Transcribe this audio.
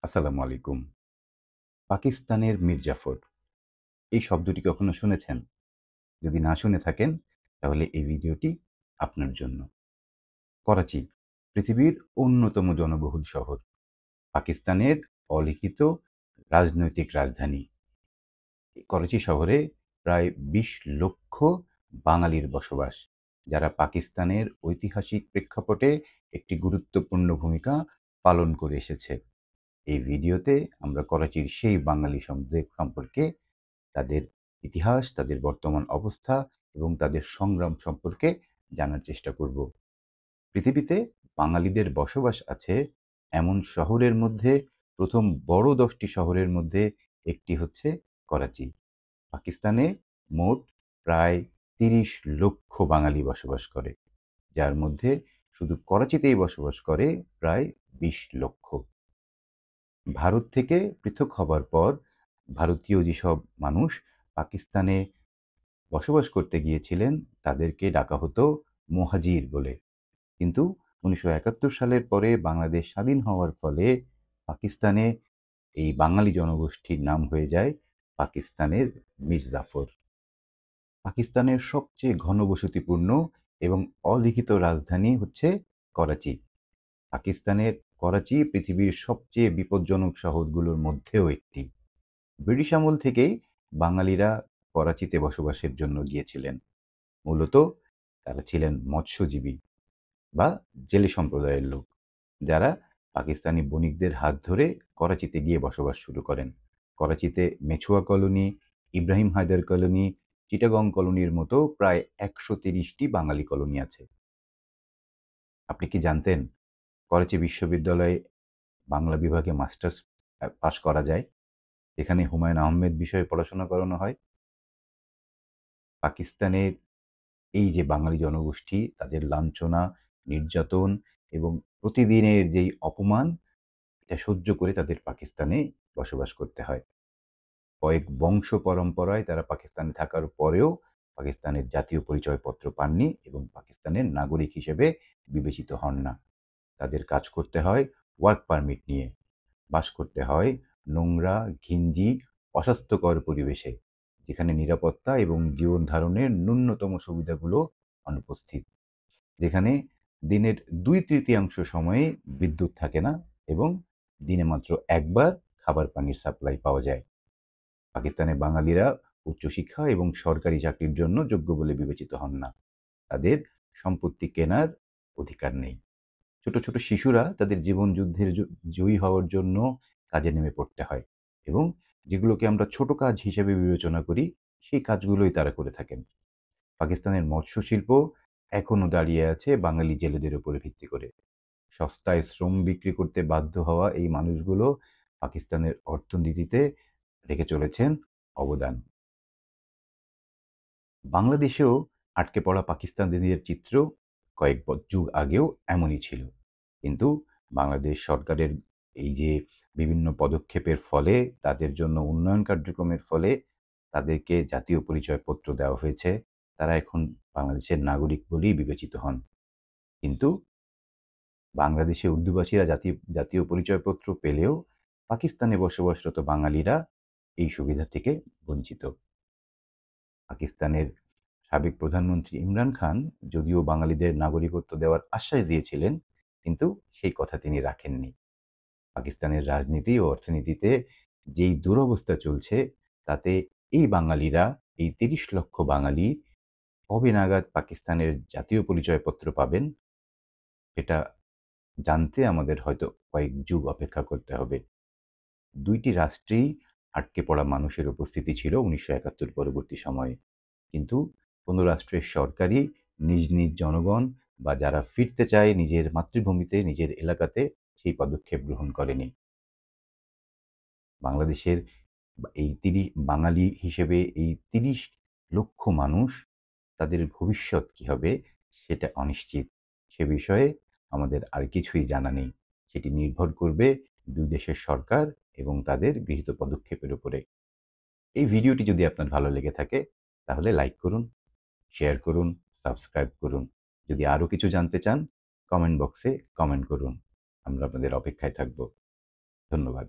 আসসালামু আলাইকুম। পাকিস্তানের মীর জাফর এই শব্দটি কখনো শুনেছেন? যদি না শুনে থাকেন তাহলে এই ভিডিওটি আপনার জন্য। করাচি পৃথিবীর অন্যতম জনবহুল শহর। পাকিস্তানের অলিখিত রাজনৈতিক রাজধানী। করাচি শহরে প্রায় ২০ লক্ষ বাঙালির বসবাস, যারা পাকিস্তানের ঐতিহাসিক প্রেক্ষাপটে একটি গুরুত্বপূর্ণ ভূমিকা পালন করে এসেছে। এই ভিডিওতে আমরা করাচির সেই বাঙালি সম্পর্কে, তাদের ইতিহাস, তাদের বর্তমান অবস্থা এবং তাদের সংগ্রাম সম্পর্কে জানার চেষ্টা করব। পৃথিবীতে বাঙালিদের বসবাস আছে এমন শহরের মধ্যে প্রথম বড় ১০টি শহরের মধ্যে একটি হচ্ছে করাচি। পাকিস্তানে মোট প্রায় ৩০ লক্ষ বাঙালি বসবাস করে, যার মধ্যে শুধু করাচিতেই বসবাস করে প্রায় ২০ লক্ষ। ভারত থেকে পৃথক হবার পর ভারতীয় যেসব মানুষ পাকিস্তানে বসবাস করতে গিয়েছিলেন, তাদেরকে ডাকা হতো মুহাজির বলে। কিন্তু ১৯৭১ সালের পরে বাংলাদেশ স্বাধীন হওয়ার ফলে পাকিস্তানে এই বাঙালি জনগোষ্ঠীর নাম হয়ে যায় পাকিস্তানের মীর জাফর। পাকিস্তানের সবচেয়ে ঘনবসতিপূর্ণ এবং অলিখিত রাজধানী হচ্ছে করাচি। পাকিস্তানের করাচি পৃথিবীর সবচেয়ে বিপজ্জনক শহরগুলোর মধ্যেও একটি। ব্রিটিশ আমল থেকেই বাঙালিরা করাচিতে বসবাসের জন্য গিয়েছিলেন। মূলত তারা ছিলেন মৎস্যজীবী বা জেলে সম্প্রদায়ের লোক, যারা পাকিস্তানি বণিকদের হাত ধরে করাচিতে গিয়ে বসবাস শুরু করেন। করাচিতে মেছুয়া কলোনি, ইব্রাহিম হায়দার কলোনি, চিটাগং কলোনির মতো প্রায় ১৩০টি বাঙালি কলোনি আছে। আপনি কি জানতেন করাচি বিশ্ববিদ্যালয়ে বাংলা বিভাগে মাস্টার্স পাশ করা যায়, যেখানে হুমায়ূন আহমেদ বিষয়ে পড়াশোনা করানো হয়? পাকিস্তানের এই যে বাঙালি জনগোষ্ঠী, তাদের লাঞ্ছনা, নির্যাতন এবং প্রতিদিনের যেই অপমান, এটা সহ্য করে তাদের পাকিস্তানে বসবাস করতে হয়। কয়েক বংশ পরম্পরায় তারা পাকিস্তানে থাকার পরেও পাকিস্তানের জাতীয় পরিচয়পত্র পাননি এবং পাকিস্তানের নাগরিক হিসেবে বিবেচিত হন না। তাদের কাজ করতে হয় ওয়ার্ক পারমিট নিয়ে, বাস করতে হয় নোংরা, ঘিঞ্জি, অস্বাস্থ্যকর পরিবেশে, যেখানে নিরাপত্তা এবং জীবন ধারণের ন্যূনতম সুবিধাগুলো অনুপস্থিত, যেখানে দিনের ২/৩ সময়ে বিদ্যুৎ থাকে না এবং দিনে মাত্র একবার খাবার পানির সাপ্লাই পাওয়া যায়। পাকিস্তানে বাঙালিরা উচ্চশিক্ষা এবং সরকারি চাকরির জন্য যোগ্য বলে বিবেচিত হন না। তাদের সম্পত্তি কেনার অধিকার নেই। ছোট ছোট শিশুরা তাদের জীবন যুদ্ধের জয়ী হওয়ার জন্য কাজে নেমে পড়তে হয় এবং যেগুলোকে আমরা ছোট কাজ হিসেবে বিবেচনা করি, সেই কাজগুলোই তারা করে থাকেন। পাকিস্তানের মৎস্য শিল্প এখনো দাঁড়িয়ে আছে বাঙালি জেলেদের উপরে ভিত্তি করে। সস্তায় শ্রম বিক্রি করতে বাধ্য হওয়া এই মানুষগুলো পাকিস্তানের অর্থনীতিতে রেখে চলেছেন অবদান। বাংলাদেশেও আটকে পড়া পাকিস্তানিদের চিত্র কয়েক যুগ আগেও এমনই ছিল। কিন্তু বাংলাদেশ সরকারের এই যে বিভিন্ন পদক্ষেপের ফলে, তাদের জন্য উন্নয়ন কার্যক্রমের ফলে তাদেরকে জাতীয় পরিচয়পত্র দেওয়া হয়েছে। তারা এখন বাংলাদেশের নাগরিক বলেই বিবেচিত হন। কিন্তু বাংলাদেশে উর্দুভাষীরা জাতীয় পরিচয়পত্র পেলেও পাকিস্তানে বসবাসরত বাঙালিরা এই সুবিধা থেকে বঞ্চিত। পাকিস্তানের সাবেক প্রধানমন্ত্রী ইমরান খান যদিও বাঙালিদের নাগরিকত্ব দেওয়ার আশ্বাস দিয়েছিলেন, কিন্তু সেই কথা তিনি রাখেননি। পাকিস্তানের রাজনীতি ও অর্থনীতিতে যেই দুরবস্থা চলছে, তাতে এই বাঙালিরা, এই ৩০ লক্ষ বাঙালি কবে নাগাদ পাকিস্তানের জাতীয় পরিচয়পত্র পাবেন, এটা জানতে আমাদের হয়তো কয়েক যুগ অপেক্ষা করতে হবে। ২টি রাষ্ট্রেই আটকে পড়া মানুষের উপস্থিতি ছিল ১৯৭১ পরবর্তী সময়ে। কিন্তু কোনো রাষ্ট্রের সরকারই নিজ নিজ জনগণ বা যারা ফিরতে চায় নিজের মাতৃভূমিতে, নিজের এলাকাতে, সেই পদক্ষেপ গ্রহণ করেনি। বাংলাদেশের এই বাঙালি হিসেবে এই ৩০ লক্ষ মানুষ, তাদের ভবিষ্যৎ কী হবে সেটা অনিশ্চিত। সে বিষয়ে আমাদের আর কিছুই জানা নেই। সেটি নির্ভর করবে ২ দেশের সরকার এবং তাদের গৃহীত পদক্ষেপের উপরে। এই ভিডিওটি যদি আপনার ভালো লেগে থাকে তাহলে লাইক করুন, শেয়ার করুন, সাবস্ক্রাইব করুন। যদি আরও কিছু জানতে চান কমেন্ট বক্সে কমেন্ট করুন। আমরা আপনাদের অপেক্ষায় থাকব। ধন্যবাদ।